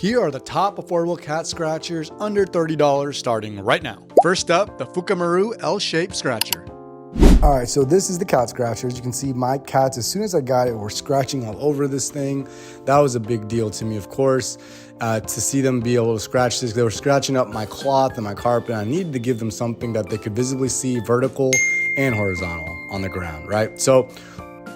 Here are the top affordable cat scratchers under $30 starting right now. First up, the FUKUMARU L-shaped scratcher. All right, so this is the cat scratcher. As you can see, my cats, as soon as I got it, were scratching all over this thing. That was a big deal to me, of course, to see them be able to scratch this. They were scratching up my cloth and my carpet. I needed to give them something that they could visibly see vertical and horizontal on the ground, right? So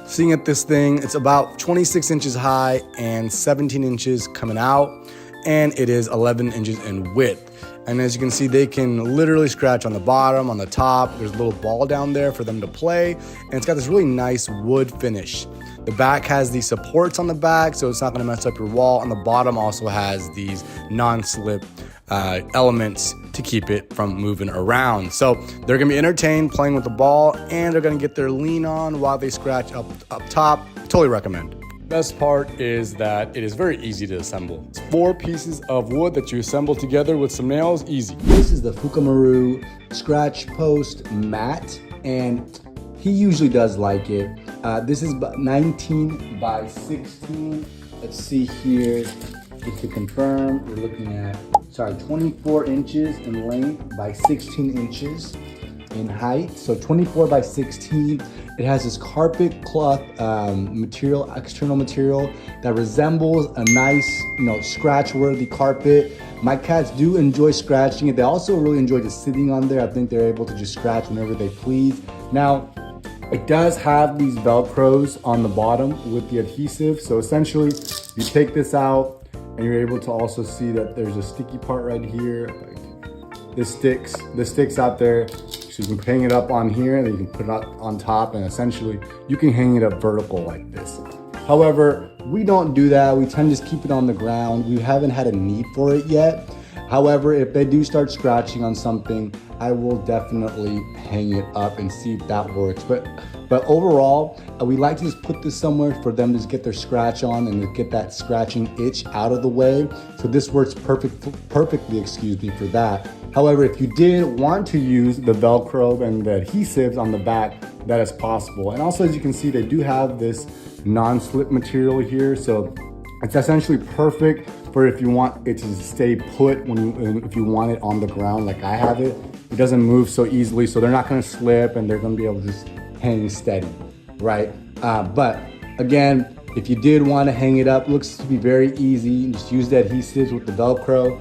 seeing at this thing, it's about 26 inches high and 17 inches coming out, and it is 11 inches in width. And as you can see, they can literally scratch on the bottom, on the top. There's a little ball down there for them to play, and it's got this really nice wood finish. The back has these supports on the back, so it's not gonna mess up your wall, and the bottom also has these non-slip elements to keep it from moving around. So they're gonna be entertained playing with the ball, and they're gonna get their lean on while they scratch up top. Totally recommend. Best part is that it is very easy to assemble. It's 4 pieces of wood that you assemble together with some nails, easy. This is the FUKUMARU Scratch Post Mat, and he usually does like it. This is 19 by 16. Let's see here, just to confirm, we're looking at, 24 inches in length by 16 inches in height. So 24 by 16. It has this carpet cloth material, external material that resembles a nice, scratch-worthy carpet. My cats do enjoy scratching it. They also really enjoy just sitting on there. I think they're able to just scratch whenever they please. Now, it does have these Velcros on the bottom with the adhesive. So essentially, you take this out and you're able to also see that there's a sticky part right here. This sticks out there. So you can hang it up on here, and then you can put it up on top, and essentially you can hang it up vertical like this. However, we don't do that. We tend to just keep it on the ground. We haven't had a need for it yet. However, if they do start scratching on something, I will definitely hang it up and see if that works. But overall, we like to just put this somewhere for them to just get their scratch on and to get that scratching itch out of the way. So this works perfectly, for that. However, if you did want to use the Velcro and the adhesives on the back, that is possible. And also, as you can see, they do have this non-slip material here. So it's essentially perfect for if you want it to stay put if you want it on the ground like I have it. It doesn't move so easily, so they're not gonna slip, and they're gonna be able to just hang steady, right? But again, if you did want to hang it up, it looks to be very easy. Just use the adhesives with the Velcro.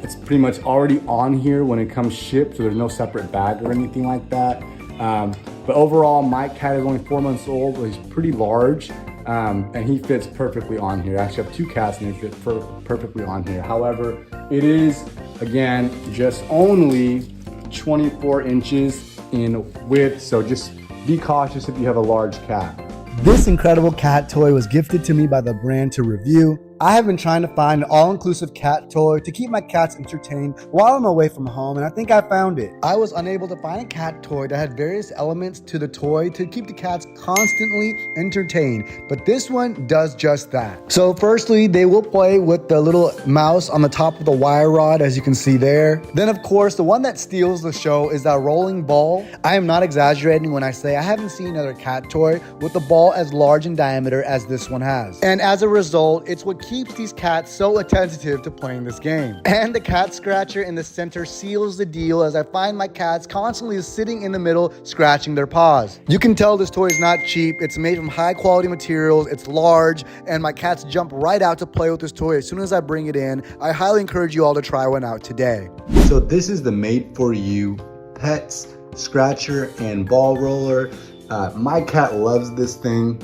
It's pretty much already on here when it comes shipped, so there's no separate bag or anything like that. But overall, my cat is only 4 months old, but he's pretty large, and he fits perfectly on here. I actually have 2 cats, and they fit perfectly on here. However, it is, again, just only 24 inches in width, so just be cautious if you have a large cat. This incredible cat toy was gifted to me by the brand to review. I have been trying to find an all-inclusive cat toy to keep my cats entertained while I'm away from home, and I think I found it. I was unable to find a cat toy that had various elements to the toy to keep the cats constantly entertained, but this one does just that. So firstly, they will play with the little mouse on the top of the wire rod, as you can see there. Then of course, the one that steals the show is that rolling ball. I am not exaggerating when I say I haven't seen another cat toy with a ball as large in diameter as this one has. And as a result, it's what keeps these cats so attentive to playing this game. And the cat scratcher in the center seals the deal, as I find my cats constantly sitting in the middle scratching their paws. You can tell this toy is not cheap. It's made from high quality materials, it's large, and my cats jump right out to play with this toy as soon as I bring it in. I highly encourage you all to try one out today. So this is the MADE4PETS Scratcher and Ball Roller. My cat loves this thing.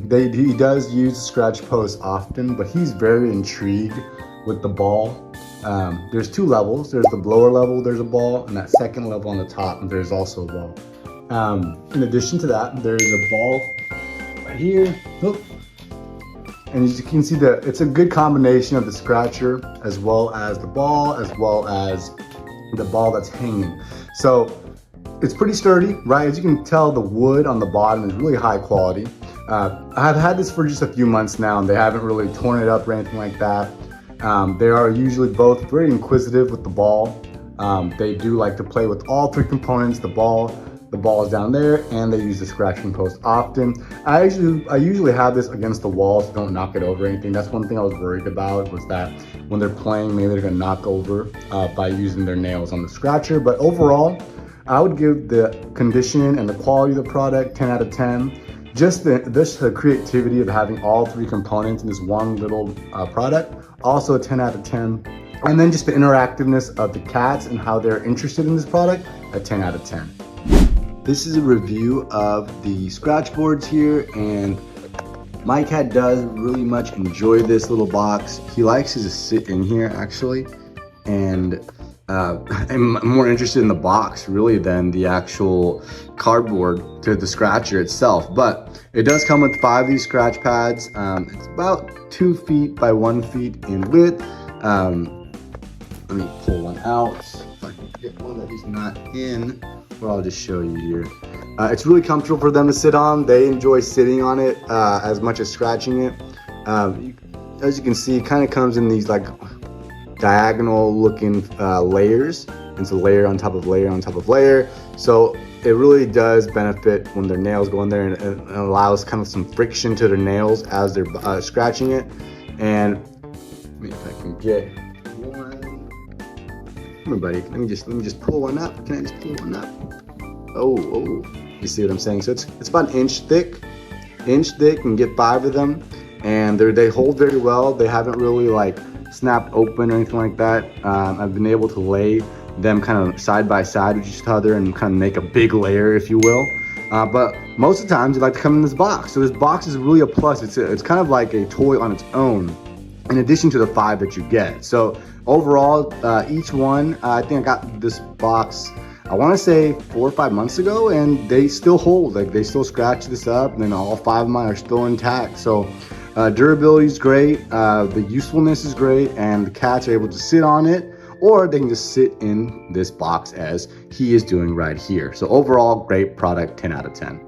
He does use the scratch post often, but he's very intrigued with the ball. There's 2 levels. There's the lower level, there's a ball, and that second level on the top, and there's also a ball. In addition to that, there's a ball right here. And as you can see, it's a good combination of the scratcher as well as the ball, as well as the ball that's hanging. So it's pretty sturdy, right? As you can tell, the wood on the bottom is really high quality. I've had this for just a few months now, and they haven't really torn it up or anything like that. They are usually both very inquisitive with the ball. They do like to play with all 3 components, the ball, the ball is down there, and they use the scratching post often. I usually have this against the wall so don't knock it over or anything. That's one thing I was worried about, was that when they're playing, maybe they're gonna knock over by using their nails on the scratcher. But overall, I would give the condition and the quality of the product 10 out of 10. Just the creativity of having all three components in this one little product, also a 10 out of 10. And then just the interactiveness of the cats and how they're interested in this product, a 10 out of 10. This is a review of the scratch boards here, and my cat does really much enjoy this little box. He likes to sit in here actually, and I'm more interested in the box really than the actual cardboard to the scratcher itself. But it does come with 5 of these scratch pads. It's about 2 feet by 1 feet in width. Let me pull one out if I can get one that he's not in. Well, I'll just show you here. It's really comfortable for them to sit on. They enjoy sitting on it as much as scratching it. As you can see, it kind of comes in these like diagonal looking layers. It's a layer on top of layer on top of layer. So it really does benefit when their nails go in there, and it allows kind of some friction to their nails as they're scratching it. And let me if I can get one. Come on, buddy. Let me just pull one up. Can I just pull one up? Oh, you see what I'm saying? So it's about an inch thick. And get 5 of them, and they hold very well. They haven't really like snapped open or anything like that. I've been able to lay them kind of side by side with each other and kind of make a big layer, if you will. But most of the times, they like to come in this box. So this box is really a plus. It's kind of like a toy on its own, in addition to the 5 that you get. So overall, each one, I think I got this box, I want to say 4 or 5 months ago, and they still hold. Like, they still scratch this up, and then all 5 of mine are still intact. So durability is great, the usefulness is great, and the cats are able to sit on it, or they can just sit in this box as he is doing right here. So overall, great product, 10 out of 10.